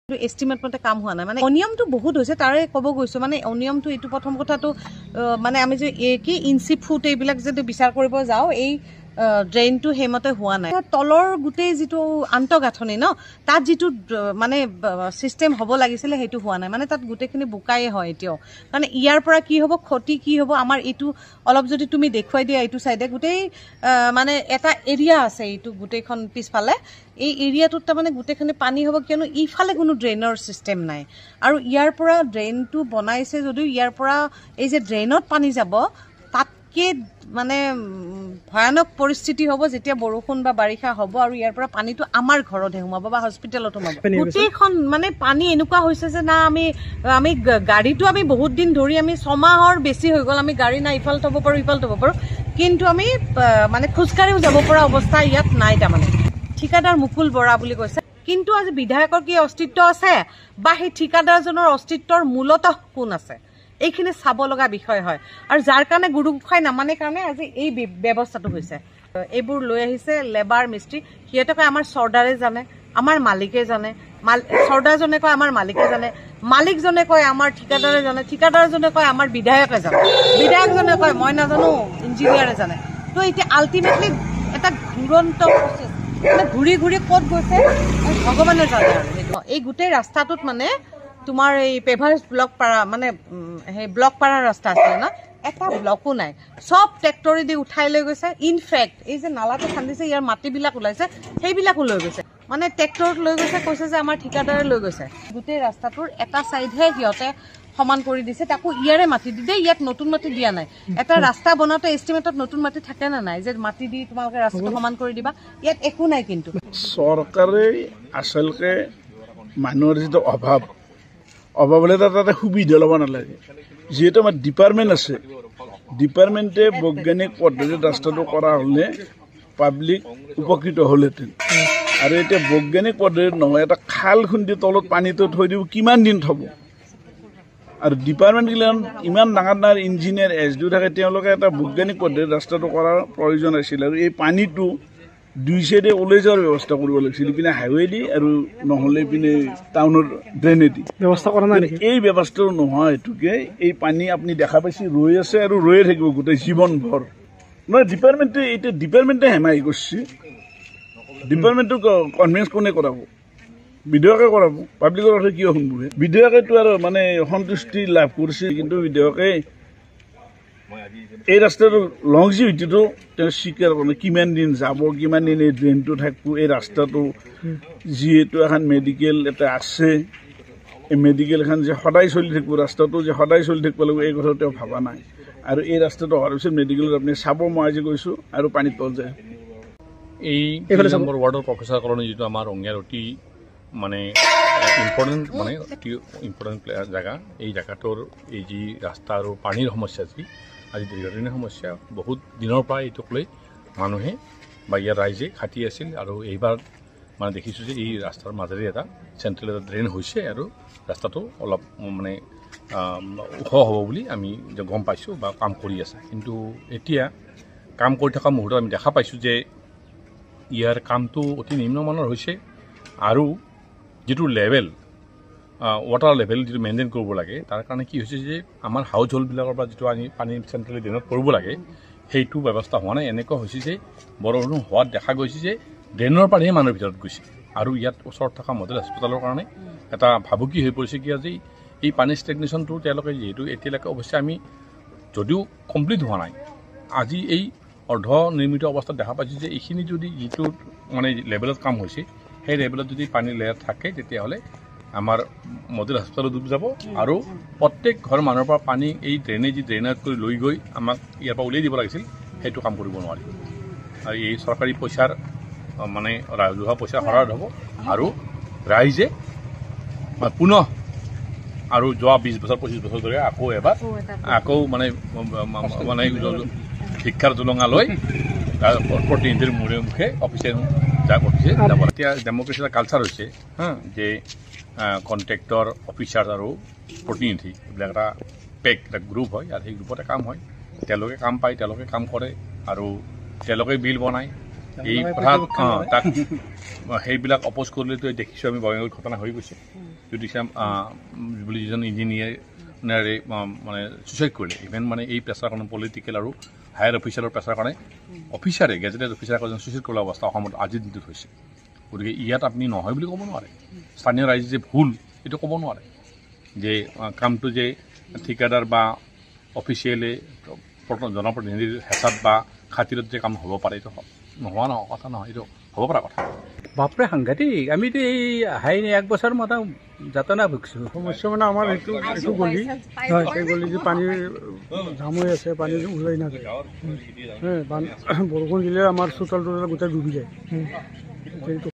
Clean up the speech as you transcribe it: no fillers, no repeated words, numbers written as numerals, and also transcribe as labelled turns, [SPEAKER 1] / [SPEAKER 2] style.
[SPEAKER 1] estimate মতে কাম হোৱা নাই মানে অনিয়মটো বহুত হৈছে তাৰে ক'ব গৈছো মানে অনিয়মটো এইটো প্ৰথম কথাটো মানে আমি যে কি ইঞ্চি ফুট এইবিলাক যদি বিচাৰ কৰিব যাওঁ এই ড্ৰেইনটো হেমতে হোৱা নাই তলৰ গুটেই যেটো আন্তঃগাঁথনি ন তাত যেটো মানে সিস্টেম হ'ব লাগিছিল হেতু হোৱা নাই মানে তাত গুটেখিনি বুকাই হয় এতিয়াও কাৰণ ইয়াৰ পৰা কি হ'ব ক্ষতি কি হ'ব আমাৰ এইটো অলপ যদি তুমি দেখুৱাই দিয়া এইটো সাইডে গুটেই মানে এটা এৰিয়া আছে এইটো গুটেখন পিছফালে এই এৰিয়াটোত তাৰ মানে গুটেখিনি পানী হ'ব কিয়নো ইফালে কোনো ড্ৰেইনৰ সিস্টেম নাই আৰু ইয়াৰ পৰা ড্ৰেইনটো বনাইছে যদিও ইয়াৰ পৰা এই যে ড্ৰেইনত পানী যাব তাতকে মানে ভয়ানক পৰিস্থিতি হ'ব যেতিয়া বৰষুণ বা বাৰিষা হ'ব আৰু ইয়াৰ পৰা পানীটো আমাৰ ঘৰতে সোমাব বা হস্পিটেলত সোমাব গোটেইখন মানে পানী এনেকুৱা হৈছে যে না আমি গাড়ীটো আমি বহুত দিন ধৰি আমি 6 মাহৰ বেছি হৈ গ'ল আমি গাড়ী না ইফাল থব পাৰো ইফাল থব পাৰো কিন্তু আমি মানে খোজকাঢ়িও যাব পৰা অৱস্থা ইয়াত নাই তাৰমানে ঠিকাদাৰ মুকুল বৰা বুলি কৈছে কিন্তু আজি বিধায়কৰ কি অস্তিত্ব আছে বা সেই ঠিকাদাৰজনৰ অস্তিত্বৰ মূলত কোন আছে এইখিনি চাব লগা বিষয় হয় আৰু যাৰ কাৰণে গুৰুগোসাই নামানে কাৰণে আজি এই ব্যৱস্থাটো হৈছে এইবোৰ লৈ আহিছে লেবাৰ মিস্ত্ৰী হিয়তকে আমাৰ সৰ্দাৰে জানে আমাৰ মালিকে জানে সৰ্দাৰজনে কয় আমাৰ মালিকে জানে মালিকজনে কয় আমাৰ ঠিকাদাৰে জানে ঠিকাদাৰজনে কয় আমাৰ বিধায়কে জানে বিধায়কজনে কয় মই নাজানো ইঞ্জিনিয়াৰে জানে তো এতিয়া আলটিমেটলি এটা ঘুৰন্ত প্ৰচেছ মানে ঘূৰি ঘূৰি ক'ত গৈছে ভগৱানে জানে আৰু এই গোটেই ৰাস্তাটোত মানে তোমাৰ এই পেভাৰ্স ব্লক পাৰা মানে হে ব্লক পাৰা ৰাস্তা আছে না এটা ব্লকো নাই সব ট্ৰেক্টৰে দি উঠাই লৈ গৈছে ইনফেক্ট এই যে নালাটো খান্দিছে ইয়াৰ মাটিবিলাক ওলাইছে সেইবিলাকো লৈ গৈছে মানে ট্ৰেক্টৰত লৈ গৈছে কৈছে যে আমাৰ ঠিকাদাৰে লৈ গৈছে গোটেই ৰাস্তাটোৰ এটা সাইডহে হিয়তে সমান কৰি দিছে তাকো ইয়াৰে মাটি দি দে ইয়াত নতুন মাটি দিয়া নাই এটা ৰাস্তা বনাতে এষ্টিমেটত নতুন মাটি থাকে না নাই যে মাটি দি তোমালোকে ৰাস্তাটো সমান কৰি দিবা ইয়াত একো নাই কিন্তু
[SPEAKER 2] চৰকাৰে আসলকে মানুহৰ যেটো অভাৱ হলে তাতে সুবিধা ল'ব নালাগে যিহেতু আমাৰ ডিপাৰ্টমেণ্ট আছে ডিপাৰ্টমেণ্টে বৈজ্ঞানিক পদ্ধতিত ৰাস্তাটো কৰা হ'লে পাব্লিক উপকৃত হ'লহেঁতেন আৰু এতিয়া বৈজ্ঞানিক পদ্ধতিত নহয় এটা খাল খুন্দি তলত পানীটো থৈ দিব কিমান দিন থব আৰু ডিপাৰ্টমেণ্টগিলান ইমান ডাঙৰ ডাঙৰ ইঞ্জিনিয়াৰ এছডিও থাকে তেওঁলোকে এটা বৈজ্ঞানিক পদ্ধতিত ৰাস্তাটো কৰাৰ প্ৰয়োজন আছিল আৰু এই পানীটো দুই সাইডে ওলাই যাওয়ার ব্যবস্থা করব লাগছিল ইপিনে হাইওয়ে দি আর নহলে ইপিনে টাউনের ড্রেনেদি ব্যবস্থা করা নাই নাকি এই ব্যবস্থাও নহয় এটুকে এই পানী আপনি দেখা পাইছি রয়ে আছে আর রয়ে থাকিব গোটেই জীবন ভর নয় ডিপার্টমেন্টে এটা ডিপার্টমেন্টে হেমাই করছি ডিপার্টমেন্টটো কনভিন্স কোনে কৰাব বিধায়কে কৰাব পাব্লিকৰ কথা কিয় শুনব বিধায়কেতো আৰু মানে সন্তুষ্টি লাভ কৰিছে কিন্তু বিধায়কে এই ৰাস্তাটো লংজিভিটিটো তেওঁ স্বীকাৰ কৰে কিমান দিন যাব কিমান দিন এই ড্ৰেইনটো থাকিব এই ৰাস্তাটো যিহেতু এখন মেডিকেল এটা আছে এই মেডিকেল এখন যে সদায় চলি থাকিব ৰাস্তাটো যে সদায় চলি থাকিব লাগিব এই কথা তেওঁ ভাবা নাই আৰু এই ৰাস্তাটো হোৱাৰ পিছত মেডিকেলত আপুনি চাব মই আজি গৈছোঁ আৰু পানীত তল যায়
[SPEAKER 3] এই নম্বৰ ৱাৰ্ডৰ প্ৰফেচাৰ কলনী যিটো আমাৰ ৰঙিয়াৰ অতি মানে ইম্পৰ্টেণ্ট জেগা এই জেগাটোৰ এই যি ৰাস্তা আৰু পানীৰ সমস্যা যি আজি দীৰ্ঘদিনীয়া সমস্যা বহুত দিনৰ পৰা এইটোক লৈ মানুহে বা ইয়াৰ ৰাইজে খাটি আছিল আৰু এইবাৰ মানে দেখিছোঁ যে এই ৰাস্তাৰ মাজেৰে এটা চেণ্ট্ৰেল এটা ড্ৰেইন হৈছে আৰু ৰাস্তাটো অলপ মানে ওখ হ'ব বুলি আমি গম পাইছোঁ বা কাম কৰি আছে কিন্তু এতিয়া কাম কৰি থকা মুহূৰ্তত আমি দেখা পাইছোঁ যে ইয়াৰ কামটো অতি নিম্নমানৰ হৈছে আৰু যিটো লেভেল ৱাটাৰ লেভেল যিটো মেইনটেইন কৰিব লাগে তাৰ কাৰণে কি হৈছে যে আমাৰ হাউচ হোল্ডবিলাকৰ পৰা যিটো আমি পানী চেণ্ট্ৰেল ড্ৰেইনত কৰিব লাগে সেইটো ব্যৱস্থা হোৱা নাই এনেকুৱা হৈছে যে বৰষুণ হোৱাত দেখা গৈছে যে ড্ৰেইনৰ পানীহে মানুহৰ ভিতৰত গৈছে আৰু ইয়াত ওচৰত থকা মডেল হস্পিটেলৰ কাৰণে এটা ভাবুকি হৈ পৰিছে কি আজি এই পানী ষ্টেগনেশ্যনটো তেওঁলোকে যিহেতু এতিয়ালৈকে অৱশ্যে আমি যদিও কমপ্লিট হোৱা নাই আজি এই অৰ্ধ নিৰ্মিত অৱস্থাত দেখা পাইছোঁ যে এইখিনি যদি যিটো মানে লেভেলত কাম হৈছে সেই লেভেলত যদি পানী লেয়াৰ থাকে তেতিয়াহ'লে আমাৰ মডেল হস্পিটেলত ডুব যাব আৰু প্ৰত্যেক ঘৰ মানুহৰ পৰা পানী এই ড্ৰেইনেজ কৰি লৈ গৈ আমাক ইয়াৰ পৰা উলিয়াই দিব লাগিছিল সেইটো কাম কৰিব নোৱাৰি আৰু এই চৰকাৰী পইচাৰ মানে ৰাজহুৱা পইচা খৰচ হ'ব আৰু ৰাইজে পুনঃ আৰু যোৱা 20 বছৰ 25 বছৰ ধৰি আকৌ এবাৰ আকৌ মানে শিক্ষাৰ জোলঙা লৈ প্ৰতিনিধিৰ মুখে অফিচে যাব এতিয়া ডেম'ক্ৰেচি এটা কালচাৰ হৈছে যে কণ্ট্ৰেক্টৰ অফিচাৰ আৰু প্ৰতিনিধি এইবিলাক এটা পেক এটা গ্ৰুপ হয় আৰু সেই গ্ৰুপতে কাম হয় তেওঁলোকে কাম পায় তেওঁলোকে কাম কৰে আৰু তেওঁলোকে বিল বনায় এই কথাত তাক সেইবিলাক অপ'জ কৰিলেতো দেখিছোঁ আমি বঙাইগাঁৱত ঘটনা হৈ গৈছে যদি চাম বুলি যিজন ইঞ্জিনিয়াৰে মানে ছুইচাইড কৰিলে ইভেন মানে এই প্ৰেছাৰ কাৰণে পলিটিকেল আৰু হায়াৰ অফিচাৰৰ প্ৰেছাৰ কাৰণে অফিচাৰে গেজেটেড অফিচাৰে এজন ছুইচাইড কৰা অৱস্থা অসমত আজিৰ দিনটোত হৈছে গতিকে ইয়াত আপুনি নহয় বুলি ক'ব নোৱাৰে স্থানীয় ৰাইজে যে ভুল এইটো ক'ব নোৱাৰে যে কামটো যে ঠিকাদাৰ বা অফিচিয়েলে জনপ্ৰতিনিধিৰ হেঁচাত বা খাতিৰত যে কাম হ'ব পাৰে এইটো নোহোৱা কথা নহয় এইটো হ'ব পৰা কথা
[SPEAKER 4] বাপৰে সাংঘাতিক আমিতো এই হাই 1 বছৰ মাথা যাতনা ভুগিছোঁ
[SPEAKER 5] সমস্যা মানে আমাৰ এইটো গলি এই গলি যে পানীৰ জাম হৈ আছে পানী ওলাই নাযায় বৰষুণ দিলে আমাৰ চোতাল গোটেই ডুবি যায়